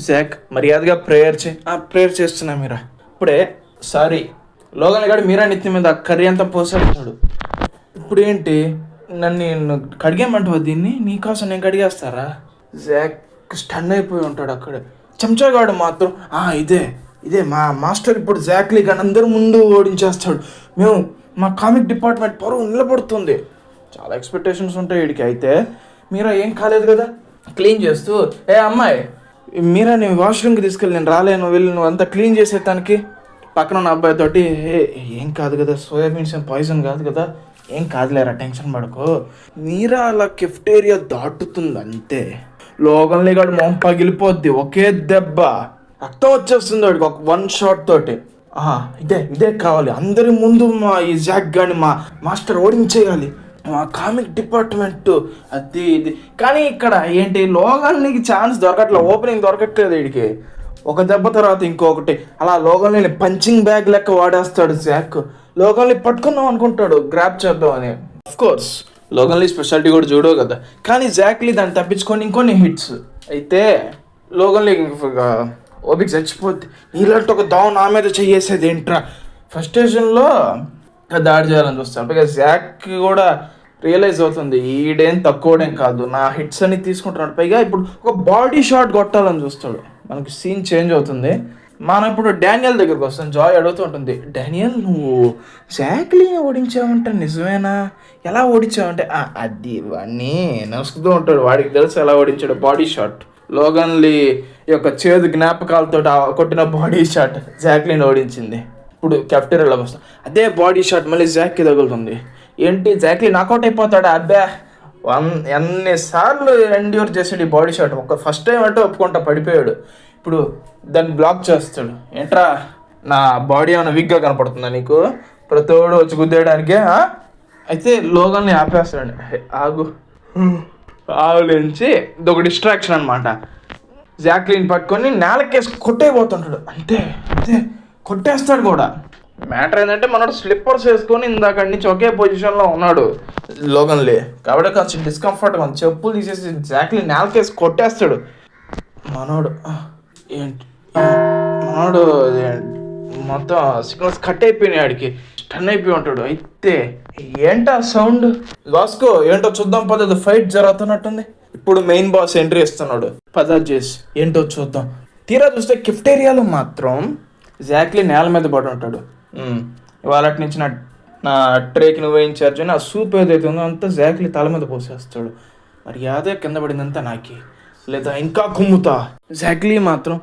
Jack మర్యాదగా prayer చేస్తున్నా మీరా ఇప్పుడే. సారీ, లోగన్ గారు మీరా నెత్తి మీద కర్రీ అంతా పోసాడు. ఇప్పుడు ఏంటి, నన్ను కడిగేయమంటావా? దీన్ని నీకోసం నేను కడిగేస్తారా? జాక్ స్టన్ అయిపోయి ఉంటాడు అక్కడే. చెంచాగాడు మాత్రం ఇదే మా మాస్టర్ ఇప్పుడు జాక్లీ గాని అందరి ముందు ఓడించేస్తాడు. మా కామిక్ డిపార్ట్మెంట్ పరువు నిలబడుతుంది. చాలా ఎక్స్పెక్టేషన్స్ ఉంటాయి వీడికి. అయితే మీరా ఏం కాలేదు కదా క్లీన్ చేస్తూ, అమ్మాయి మీరా నేను వాష్రూమ్కి తీసుకెళ్ళి నేను రాలేను, వెళ్ళి నువ్వు అంతా క్లీన్ చేసేదానికి పక్కన ఉన్న అబ్బాయితోటి. ఏం కాదు కదా, సోయాబీన్స్ ఏం పాయిజన్ కాదు కదా, ఏం కాదులేరా టెన్షన్ పడకు. మీరా అలా కెఫ్టేరియా దాటుతుంది అంతే, లోగన్లీ గాడు మొహం పగిలిపోద్ది. ఒకే దెబ్బ రక్తం వచ్చేస్తుంది వాడికి ఒక 1 షాట్ తోటి. ఇదే కావాలి అందరి ముందు ఈ జాక్ గాని మా మాస్టర్ ఓడించేయాలి, మా కామిక్ డిపార్ట్మెంట్ అది ఇది. కానీ ఇక్కడ ఏంటి, లోగన్లీకి ఛాన్స్ దొరకట్లేదు, ఓపెనింగ్ దొరకట్లేదు వీడికి. ఒక దెబ్బ తర్వాత ఇంకొకటి, అలా లోగన్లీని పంచింగ్ బ్యాగ్ లెక్క వాడేస్తాడు జాక్. లోగన్లీ పట్టుకుందాం అనుకుంటాడు గ్రాప్ చేద్దాం అని. కోర్స్ లోగన్లీ స్పెషాలిటీ కూడా చూడవు కదా, కానీ జాక్లీ దాన్ని తప్పించుకొని ఇంకొన్ని హిట్స్. అయితే లోగన్లీ ఓపిక చచ్చిపోద్ది. నీలాంటి ఒక దావు నా మీద చెయ్యేసేది ఏంట్రా, ఫ్రస్ట్రేషన్లో దాడి చేయాలని చూస్తాడు. పైగా జాక్ కూడా రియలైజ్ అవుతుంది ఈడేం తక్కువడేం కాదు, నా హిట్స్ అన్ని తీసుకుంటున్నాడు. పైగా ఇప్పుడు ఒక బాడీ షాట్ కొట్టాలని చూస్తాడు. మనకి సీన్ చేంజ్ అవుతుంది. మనం ఇప్పుడు డానియల్ దగ్గరకు వస్తాం. జాయ్ అడుగుతూ ఉంటుంది, డానియల్ నువ్వు జాక్లీని ఓడించావంటే నిజమేనా, ఎలా ఓడించావంటే అది ఇవన్నీ నసుకుతూ ఉంటాడు. వాడికి తెలుసు ఎలా ఓడించాడు. బాడీ షాట్, లోగన్లీ యొక్క చేదు జ్ఞాపకాలతో కొట్టిన బాడీ షాట్ జాక్లీని ఓడించింది. ఇప్పుడు కెఫ్టేరియాలోకి వస్తాం. అదే బాడీ షాట్ మళ్ళీ జాక్కి తగులుతుంది. ఏంటి జాక్లీ నాకౌట్ అయిపోతాడా? అబ్బా ఎన్నిసార్లు ఎండ్యూర్ చేసాడు ఈ బాడీ షాట్. ఫస్ట్ టైం అంటే ఒప్పుకుంటా పడిపోయాడు. ఇప్పుడు దాన్ని బ్లాక్ చేస్తాడు. ఏంట్రా నా బాడీ ఏమైనా వీక్గా కనపడుతుందా నీకు, ప్రతోడు వచ్చి గుద్దేయడానికి? అయితే లోగన్ని ఆపేస్తాడు. ఆగులించి ఇదొక డిస్ట్రాక్షన్ అనమాట. జాక్లీని పట్టుకొని నేలకేసి కొట్టేయబోతుంటాడు. అంతే కొట్టేస్తాడు కూడా. మ్యాటర్ ఏంటంటే మనోడు స్లిప్పర్స్ వేసుకొని ఇందాక నుంచి ఒకే పొజిషన్లో ఉన్నాడు లోగన్లీ, కాబట్టి కొంచెం డిస్కంఫర్ట్గా ఉంది. చెప్పులు తీసేసి జాక్లీ నేలకేసి కొట్టేస్తాడు. మనోడు మొత్తం సిగ్నల్స్ కట్ అయిపోయినాయి, ఆడికి స్టన్ అయిపోయి ఉంటాడు. అయితే ఏంటా సౌండ్, వాస్కో ఏంటో చూద్దాం పద, ఫైట్ జరుగుతున్నట్టుంది. ఇప్పుడు మెయిన్ బాస్ ఎంట్రీ ఇస్తున్నాడు. పద చేసి ఏంటో చూద్దాం. తీరా చూస్తే కెఫ్టేరియాలో మాత్రం జాక్లీ నేల మీద పడి ఉంటాడు. ఇవాళ నుంచి నా ట్రేకి నువ్వు ఇన్ఛార్జ్ అని ఆ సూప్ ఏదైతే ఉందో అంతా జాక్లీ తల మీద పోసేస్తాడు. మరి అదే కింద పడిందంతా నాకి, లేదా ఇంకా కుమ్ముతా. జాక్లీ మాత్రం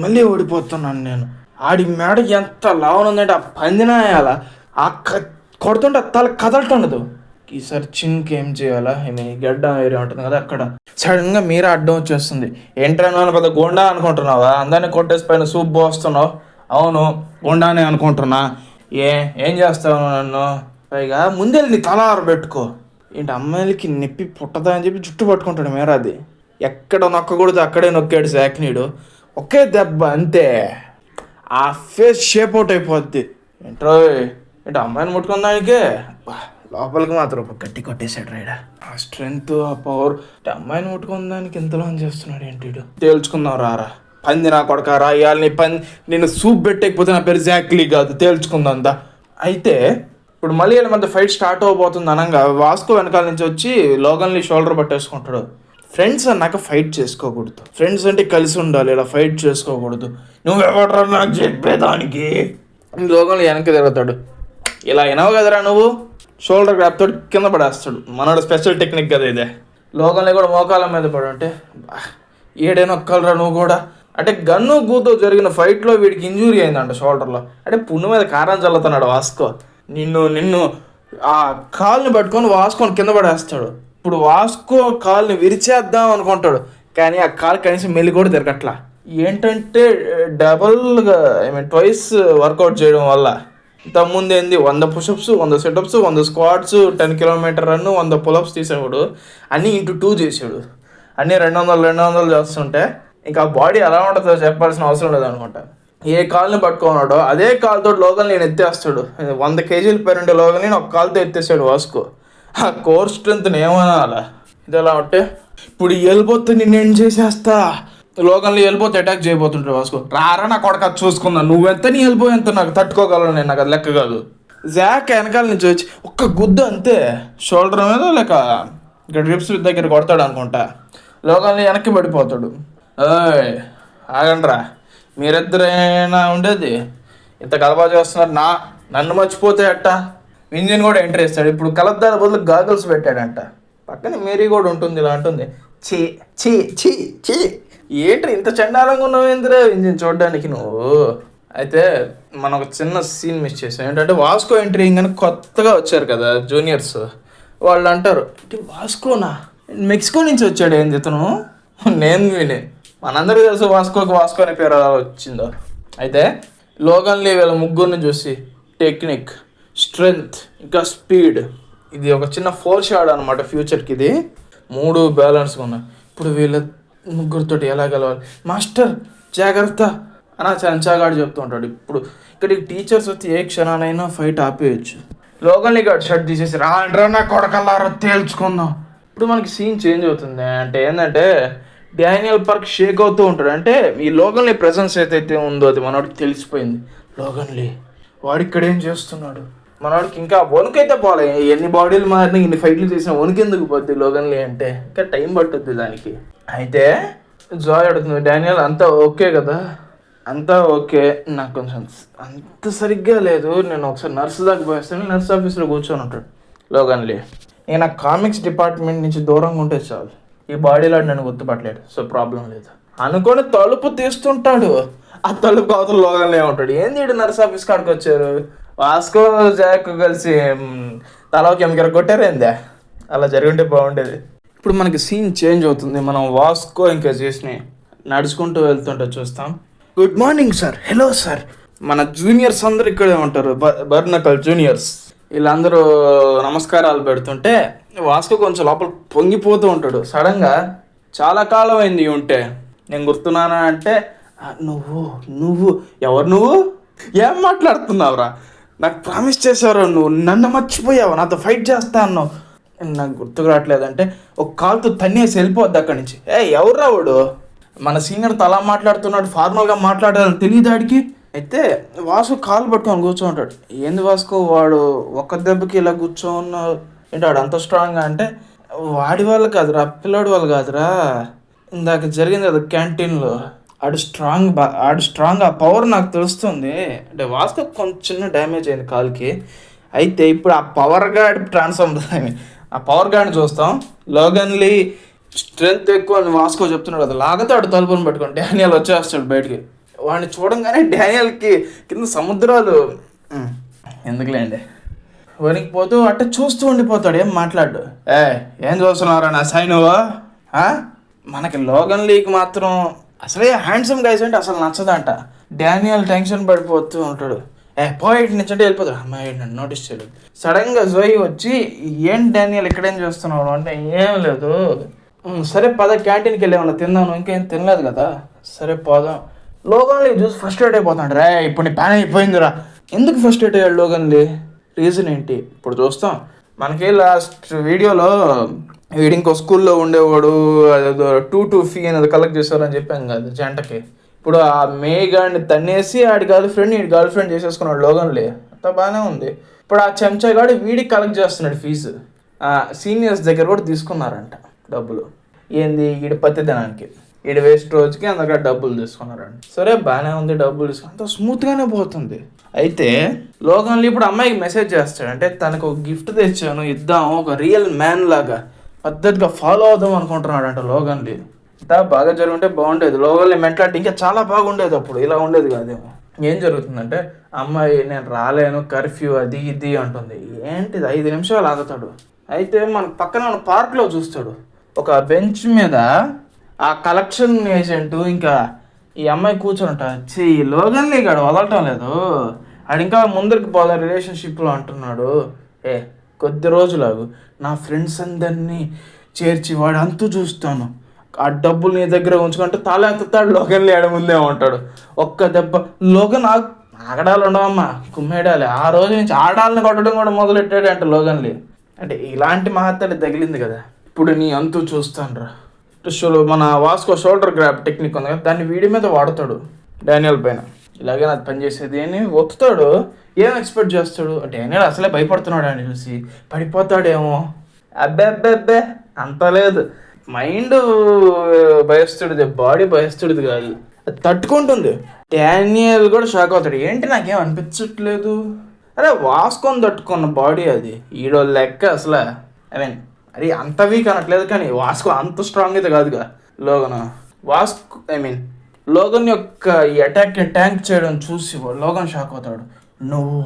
మళ్ళీ ఓడిపోతున్నాను నేను. ఆడి మేడ ఎంత లావనుందంటే ఆ పందినాయాల కొడుతుంటే తల కదలటండదు. ఈసారి చింక్ ఏం చేయాలా, గడ్డ ఏరియా ఉంటుంది కదా, అక్కడ సడన్ గా మీరా అడ్డం వచ్చేస్తుంది. ఏంట్రా నన్ను పెద్ద గోండా అనుకుంటున్నావా, అందరినీ కొట్టేసి పైన సూప్ పోస్తున్నావు? అవును గోండానే అనుకుంటున్నా. ఏం చేస్తావు నన్ను? పైగా ముందెళ్ళి నీ తల ఆరబెట్టుకో. ఏంటి అమ్మాయిలకి నొప్పి పుట్టదా అని చెప్పి జుట్టు పట్టుకుంటాడు మీరాది. ఎక్కడ నొక్కకూడదు అక్కడే నొక్కాడు జాక్నీడు. ఒకే దెబ్బ అంతే, ఆ ఫేస్ షేప్ అవుట్ అయిపోద్ది. ఏంటి అమ్మాయిని ముట్టుకుందానికే లోపలికి మాత్రం గట్టి కొట్టేశాడు రైడా. ఆ స్ట్రెంగ్త్ ఆ పవర్ అమ్మాయిని ముట్టుకుందానికి ఎంతలో చేస్తున్నాడు ఏంటి. తేల్చుకుందాం రారా పంది నా కొడకారా, ఇవాళ నేను సూప్ పెట్టకపోతే నా పేరు జాక్లీ కాదు, తేల్చుకుందాం దా. అయితే ఇప్పుడు మళ్ళీ వీళ్ళ మధ్య ఫైట్ స్టార్ట్ అవబోతుంది అనగా వాస్కో వెనకాల నుంచి వచ్చి లోగన్లీ షోల్డర్ పట్టేసుకుంటాడు. ఫ్రెండ్స్ అన్నాక ఫైట్ చేసుకోకూడదు, ఫ్రెండ్స్ అంటే కలిసి ఉండాలి, ఇలా ఫైట్ చేసుకోకూడదు. నువ్వెవడరా నాకు చెప్పేదానికి? లోగన్లీ వెనక్కి తిరుగుతాడు. ఇలా వినవు కదరా నువ్వు, షోల్డర్ గ్రాప్ తోటి కింద పడేస్తాడు. మనోడు స్పెషల్ టెక్నిక్ కదా ఇదే. లోగన్లీ కూడా మోకాల మీద పడి ఉంటే ఏడేనొక్కలరా నువ్వు కూడా అంటే గన్ను గూతో జరిగిన ఫైట్లో వీడికి ఇంజూరీ అయిందంట షోల్డర్లో. అంటే పున్ను మీద కారం చల్లుతున్నాడు వాస్కో. నిన్ను ఆ కాల్ని పట్టుకొని వాస్కోని కింద పడేస్తాడు. ఇప్పుడు వాస్కో కాల్ని విరిచేద్దాం అనుకుంటాడు, కానీ ఆ కాలు కనీసం మెల్లి కూడా తిరగట్లా. ఏంటంటే డబుల్గా ట్వైస్ వర్కౌట్ చేయడం వల్ల ఇంతకుముందు ఏంది 100 pushups 100 situps 100 squats 10 kilometre run 100 pullups తీసేవాడు. అన్నీ ఇంటూ 2 చేసాడు. అన్నీ 200 చేస్తుంటే ఇంకా బాడీ ఎలా ఉంటుందో చెప్పాల్సిన అవసరం లేదనుకుంటా. ఏ కాల్ని పట్టుకున్నాడో అదే కాలుతో లోగల్ని నేను ఎత్తేస్తాడు. 100 కేజీలు పైన లోగల్ని ఒక కాలుతో ఎత్తేసాడు వాస్కో. ఆ కోర్ స్ట్రెంత్ ఏమనాలా. ఇది ఎలా ఉంటే ఇప్పుడు వెళ్ళిపోతే నేనేం చేసేస్తా. లోకల్ని వెళ్ళిపోతే అటాక్ చేయబోతుంటారు వాస్కో. రారా నా కొడక చూసుకుందా, నువ్వెంత నీ వెళ్ళిపోయి ఎంత నాకు తట్టుకోగలను నేను, నాకు అది లెక్క కాదు. జాక్ వెనకాల నుంచి వచ్చి ఒక్క గుద్దు అంతే షోల్డర్ మీద, లేక ఇక్కడ రిప్స్ దగ్గర కొడతాడు అనుకుంటా. లోకల్ని వెనక్కి పడిపోతాడు. ఓయ్ ఆగండ్రా, మీరిద్దరైనా ఉండేది ఇంత గలబా చేస్తున్నారు. నన్ను మర్చిపోతే అట్ట. ఇంజిన్ కూడా ఎంటర్ ఇస్తాడు. ఇప్పుడు కలద్దాల బదులు గాగల్స్ పెట్టాడంట. పక్కన మేరీ కూడా ఉంటుంది. ఇలా ఉంటుంది. చీ చీ చీ చీ, ఏంటి ఇంత చండాలంగా ఉన్నావు ఏందిరా ఇంజిన్ చూడడానికి నువ్వు. అయితే మనం ఒక చిన్న సీన్ మిస్ చేసాం. ఏంటంటే వాస్కో ఎంట్రీ కానీ కొత్తగా వచ్చారు కదా జూనియర్స్, వాళ్ళు అంటారు వాస్కోనా మెక్సికో నుంచి వచ్చాడు ఏంది ఇతను. నేను వినే మనందరికీ తెలుసు వాస్కో అనే పేరు అలా వచ్చిందో. అయితే లోగన్లీ వీళ్ళ ముగ్గురిని చూసి టెక్నిక్, స్ట్రెంగ్త్ ఇంకా స్పీడ్, ఇది ఒక చిన్న ఫోర్ షాడ్ అనమాట ఫ్యూచర్కి. ఇది 3 బ్యాలెన్స్గా ఉన్నాయి. ఇప్పుడు వీళ్ళ ముగ్గురితోటి ఎలా గెలవాలి మాస్టర్ జాగ్రత్త అని చంచాగాడు చెప్తూ ఉంటాడు. ఇప్పుడు ఇక్కడికి టీచర్స్ వచ్చి ఏ క్షణానైనా ఫైట్ ఆపేయచ్చు. లోగన్లీ గాడు షర్ట్ తీసేసి రాండ్రా నా కొడకల్లారా తేల్చుకుందాం. ఇప్పుడు మనకి సీన్ చేంజ్ అవుతుంది. అంటే ఏంటంటే డానియల్ పార్క్ షేక్ అవుతూ ఉంటాడు. అంటే ఈ లోగన్లీ ప్రెసెన్స్ ఏదైతే ఉందో అది మనవాడికి తెలిసిపోయింది. లోగన్లీ వాడు ఇక్కడ ఏం చేస్తున్నాడు, మనవాడికి ఇంకా వణుకైతే పోలే. ఎన్ని బాడీలు మారినా ఇన్ని ఫైట్లు చేసినా వణుకెందుకు పోద్ది లోగన్లీ అంటే, ఇంకా టైం పట్టుద్ది దానికి. అయితే జాయ్ అడుగుతుంది డానియల్ అంతా ఓకే కదా. అంతా ఓకే, నాకు కొంచెం అంత సరిగ్గా లేదు, నేను ఒకసారి నర్సు దాకా పోయేస్తాను. నర్స్ ఆఫీస్లో కూర్చొని ఉంటాడు లోగన్లీ. నేను కామిక్స్ డిపార్ట్మెంట్ నుంచి దూరంగా ఉంటే చాలు, ఈ బాడీలో నన్ను గుర్తుపట్టలేడు, సో ప్రాబ్లం లేదు అనుకొని తలుపు తీస్తుంటాడు. ఆ తలుపు అవతల లోగన్లీ ఉంటాడు. ఏంది ఇటు నర్స్ ఆఫీస్ కాడికి వచ్చారు, వాస్కో జాక్ కలిసి తలకి ఎమకెర కొట్టారేందే, అలా జరుగుంటే బాగుండేది. ఇప్పుడు మనకి సీన్ చేంజ్ అవుతుంది. మనం వాస్కో ఇంకా చేసినాయి నడుచుకుంటూ వెళ్తుంటే చూస్తాం. Good morning sir, hello sir. మన జూనియర్స్ అందరు ఇక్కడే ఉంటారు, బర్నకల్ జూనియర్స్. వీళ్ళందరూ నమస్కారాలు పెడుతుంటే వాస్కో కొంచెం లోపల పొంగిపోతూ ఉంటాడు. సడన్గా చాలా కాలం అయింది ఉంటే నేను గుర్తున్నానా అంటే, నువ్వు ఎవరు, నువ్వు ఏం మాట్లాడుతున్నావురా, నాకు ప్రామిస్ చేసావురా, నువ్వు నన్ను మర్చిపోయావు, నాతో ఫైట్ చేస్తా అన్నావు, నాకు గుర్తుకు రావట్లేదంటే ఒక కాల్తో తన్నేసి వెళ్ళిపోద్ది అక్కడి నుంచి. ఎవర్రా వాడు, మన సీనియర్తో అలా మాట్లాడుతున్నాడు, ఫార్మల్గా మాట్లాడాలని తెలియదు ఆడికి. అయితే వాసు కాలు పట్టుకొని కూర్చోంటాడు. ఏంది వాసుకో వాడు ఒక్క దెబ్బకి ఇలా కూర్చోన్నావు ఏంటి, వాడు అంత స్ట్రాంగ్గా అంటే, వాడి వాళ్ళు కాదురా, పిల్లాడి వాళ్ళు కాదురా, ఇందాక జరిగింది కదా క్యాంటీన్లో, ఆడు స్ట్రాంగ్ ఆ పవర్ నాకు తెలుస్తుంది అంటే. వాస్కో కొంచెం చిన్న డ్యామేజ్ అయింది కాలుకి. అయితే ఇప్పుడు ఆ పవర్ గార్డ్ ట్రాన్స్ఫార్మ్, ఆ పవర్ గార్డ్ని చూస్తాం. లోగన్లీ స్ట్రెంగ్త్ ఎక్కువ అని వాస్కో చెప్తున్నాడు కదా, లాగతాడు తలుపుని పట్టుకొని. డానియల్ వచ్చేస్తాడు బయటికి. వాడిని చూడంగానే డానియల్కి కింద సముద్రాలు ఎందుకులేండి వణికిపోతూ అట్ట చూస్తూ ఉండిపోతాడు, ఏం మాట్లాడు. ఏం చూస్తున్నారా నా సైనువా, మనకి లోగన్లీకి మాత్రం అసలే హ్యాండ్సమ్ గైస్ అంటే అసలు నచ్చదంట. డానియల్ టెన్షన్ పడిపోతూ ఉంటాడు. పోయిట్ నుంచి అంటే వెళ్ళిపోతాడు. అమ్మాయి నన్ను నోటీస్ చేయలేదు. సడన్గా జోయి వచ్చి ఏం డానియల్ ఇక్కడేం చేస్తున్నావు అంటే, ఏం లేదు, సరే పద క్యాంటీన్కి వెళ్ళేమన్నా తిందాను, ఇంకేం తినలేదు కదా, సరే పోదాం. లోగన్లీ చూసి ఫస్ట్రేట్ అయిపోతాడు. ఇప్పుడు నీ ప్యాన్ అయిపోయిందిరా. ఎందుకు ఫస్ట్రేట్ అయ్యాడు లోగన్లీ, రీజన్ ఏంటి ఇప్పుడు చూస్తాం. మనకి లాస్ట్ వీడియోలో వీడు ఇంకో స్కూల్లో ఉండేవాడు, అదేదో 2 ఫీ అనేది కలెక్ట్ చేశారని చెప్పాం కదా జంటకి. ఇప్పుడు ఆ మేఘాన్ని తన్నేసి ఆడి గర్ల్ ఫ్రెండ్ చేసేసుకున్నాడు లోగన్లీ, అంతా బాగానే ఉంది. ఇప్పుడు ఆ చెంచాగాడు వీడికి కలెక్ట్ చేస్తున్నాడు ఫీజు. సీనియర్స్ దగ్గర కూడా తీసుకున్నారంట డబ్బులు. ఏంది వీడి పత్తిదనానికి, వీడి వేస్ట్ రోజుకి అందుకే డబ్బులు తీసుకున్నారంట. సరే బాగానే ఉంది, డబ్బులు తీసుకుని అంత స్మూత్గానే పోతుంది. అయితే లోగన్లీ ఇప్పుడు అమ్మాయికి మెసేజ్ చేస్తాడు. అంటే తనకు ఒక గిఫ్ట్ తెచ్చాను ఇద్దాం, ఒక రియల్ మ్యాన్ లాగా పద్ధతిగా ఫాలో అవుదాం అనుకుంటున్నాడు అంట లోగన్లీ. ఇంత బాగా జరుగుంటే బాగుండేది. లోగన్లీ మెంటాలిటీ ఇంకా చాలా బాగుండేది, అప్పుడు ఇలా ఉండేది కాదేమో. ఏం జరుగుతుందంటే అమ్మాయి నేను రాలేను, కర్ఫ్యూ అది ఇది అంటుంది. ఏంటిది 5 నిమిషాలు ఆగుతాడు. అయితే మన పక్కన మన పార్క్లో చూస్తాడు, ఒక బెంచ్ మీద ఆ కలెక్షన్ ఏజెంట్ ఇంకా ఈ అమ్మాయి కూర్చొని లోగన్లీ గాడు వదలటం లేదు. ఆడు ఇంకా ముందరికి పోదాం రిలేషన్షిప్లో అంటున్నాడు. కొద్ది రోజులాగు, నా ఫ్రెండ్స్ అందరినీ చేర్చి వాడు అంతూ చూస్తాను, ఆ డబ్బులు నీ దగ్గర ఉంచుకుంటే తల ఎత్తుతాడు. లోగన్లీ ఆడ ముందే ఉంటాడు. ఒక్క దెబ్బ లోగన్ ఆగడాలు ఉండవమ్మా, కుమ్మేడాలి. ఆ రోజు నుంచి ఆడాలని కొట్టడం కూడా మొదలెట్టాడు అంటే లోగన్లీ. అంటే ఇలాంటి మహత్తడి తగిలింది కదా. ఇప్పుడు నీ అంతు చూస్తాను రా. మన వాస్కో షోల్డర్ గ్రాబ్ టెక్నిక్ ఉంది కదా, దాన్ని వీడి మీద వాడతాడు డానియల్ పైన. ఇలాగే అది పనిచేసేది అని ఒత్తుతాడు. ఏం ఎక్స్పెక్ట్ చేస్తాడు? డానియల్ అసలే భయపడుతున్నాడు అని చూసి పడిపోతాడేమో. అబ్బే అంత లేదు. మైండ్ భయస్తుడిది, బాడీ భయస్తుడిది కాదు, అది తట్టుకుంటుంది. డానియల్ కూడా షాక్ అవుతాడు. ఏంటి నాకేం అనిపించట్లేదు, అరే వాస్కోని తట్టుకున్న బాడీ అది, ఈడో లెక్క అసలు. ఐ మీన్ అది అంత వీక్ అనట్లేదు, కానీ వాస్కో అంత స్ట్రాంగ్ అయితే కాదుగా లోగన్. లోగన్ యొక్క ఈ అటాక్ని ట్యాంక్ చేయడం చూసి లోగన్ షాక్ అవుతాడు. నువ్వు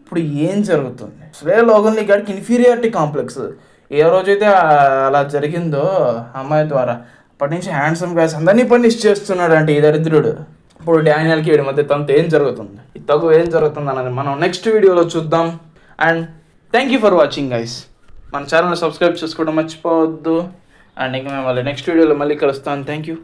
ఇప్పుడు ఏం జరుగుతుంది? అసలే లోగన్ లీగ్ గాడికి ఇన్ఫీరియారిటీ కాంప్లెక్స్. ఏ రోజైతే అలా జరిగిందో అమ్మాయి ద్వారా, అప్పటి నుంచి హ్యాండ్సమ్ గాయస్ అందరినీ పనిష్ చేస్తున్నాడు అంటే ఈ దరిద్రుడు. ఇప్పుడు డానియల్కి వీడి మధ్య తనతో ఏం జరుగుతుంది, ఈ తగు ఏం జరుగుతుంది అన్నది మనం నెక్స్ట్ వీడియోలో చూద్దాం. And thank you for watching guys. మన ఛానల్ని సబ్స్క్రైబ్ చేసుకోవడం మర్చిపోవద్దు. అండ్ ఇంకా మేము మళ్ళీ నెక్స్ట్ వీడియోలో మళ్ళీ కలుస్తాను. Thank you.